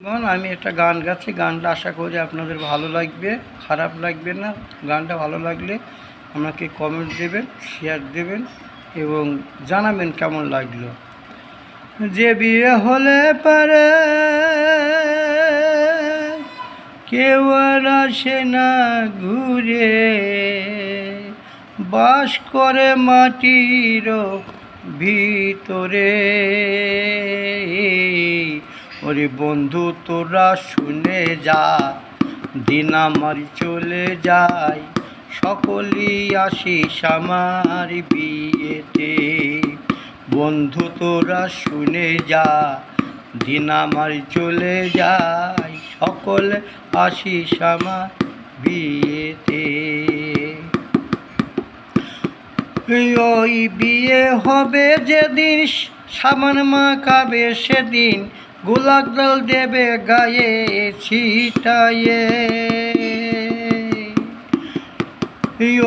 আমি একটা গান গাচ্ছি, গানটা আশা করি আপনাদের ভালো লাগবে, খারাপ লাগবে না। গানটা ভালো লাগলে আমাকে কমেন্ট দেবেন, শেয়ার দেবেন এবং জানাবেন কেমন লাগলো। যে বিয়ে হলে পারে কেউ আর আসে না ঘুরে, বাস করে মাটির ভিতরে। ওরে বন্ধু তোরা শুনে যা, দিন আমার চলে যায়, সকলেই আসিস আমার বিয়েতে। বন্ধু তোরা শুনে যা, দিন আমার চলে যায়, সকলে আসিস আমার বিয়েতে। ওই বিয়ে হবে যেদিন, সাবান মাখাবে সেদিন, গোলাপ জল দেবে গায়ে ছিটায়ে।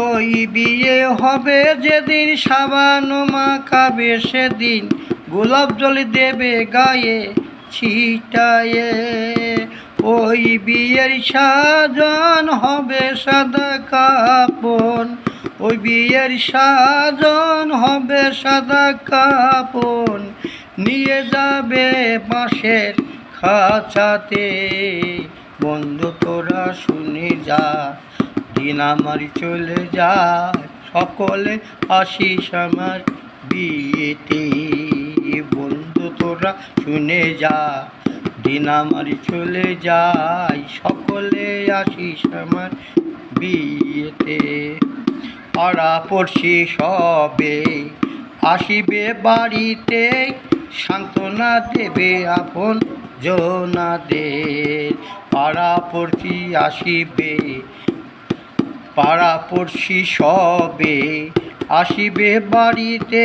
ওই বিয়ে হবে যেদিন, সাবান মাখাবে সেদিন, গোলাপ জল দেবে গায়ে ছিটায়ে। ওই বিয়ের সাজন হবে সাদা কাপন, ওই বিয়ের সাজন হবে সাদা কাপন, নিয়ে যাবে বাঁশের খাঁচাতে। বন্ধু তোরা শুনে যা, দিন আমার চলে যায়, সকলে আসিস আমার বিয়েতে। বন্ধু তোরা শুনে যা, দিন আমার চলে যায়, সকলে আসিস আমার বিয়েতে। পাড়া পড়শি সবে আসিবে বাড়িতে, সান্ত্বনা দেবে আপন জনাদের। পাড়া পড়শি আসিবে, পাড়া পড়শি সবে আসিবে বাড়িতে,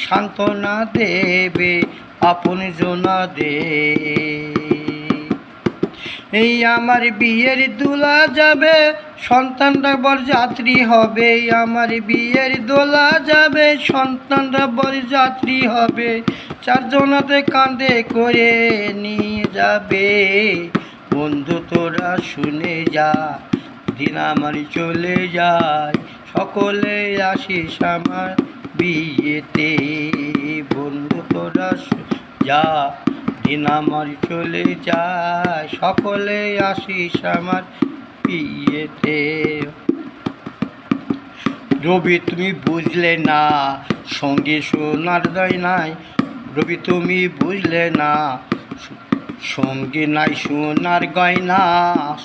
সান্ত্বনা দেবে আপন জনাদের। এই আমার বিয়ের দোলা যাবে, সন্তানরা বরযাত্রী হবে। আমার বিয়ের দোলা যাবে, সন্তানরা বরযাত্রী হবে, চারজনাতে কাঁধে করে নিয়ে যাবে। বন্ধু তোরা শুনে যা, দিন আমার চলে যায়, সকলে আসিস আমার বিয়েতে। বন্ধু তোরা যা, দিন আমার চলে যায়, সকলে আসিস আমার বিয়েতে। রবি তুমি বুঝলে না, সঙ্গে সোনার দয় নাই। রবি তুমি বুঝলে না, সঙ্গে নাই সোনার গয়না,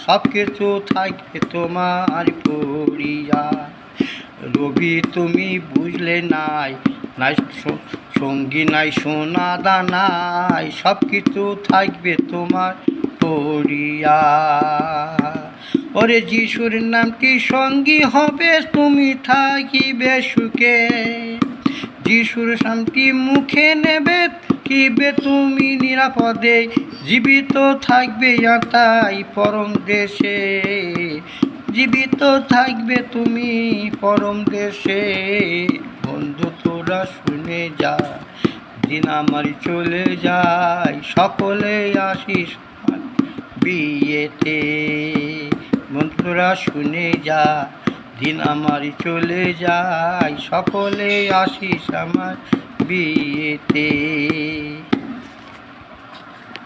সব কিছু থাকবে তোমার পরিয়া। রবি তুমি বুঝলে নাই, নাই সঙ্গী নাই সোনা দানাই, সব কিছু থাকবে তোমার পরিয়া। ওরে যিশুর নামটি সঙ্গী হবে, তুমি থাকিবে সুখে। যিশুর নামটি মুখে নেবে, কিবে তুমি নিরাপদে, জীবিত থাকবে তাই পরম দেশে। জীবিত থাকবে তুমি পরম দেশে। বন্ধু তোরা শুনে যা, দিন আমার চলে যায়, সকলে আসিস আমার বিয়েতে। বন্ধুরা শুনে যা, দিন আমার চলে যায়, সকলে আসিস আমার বিয়েতে।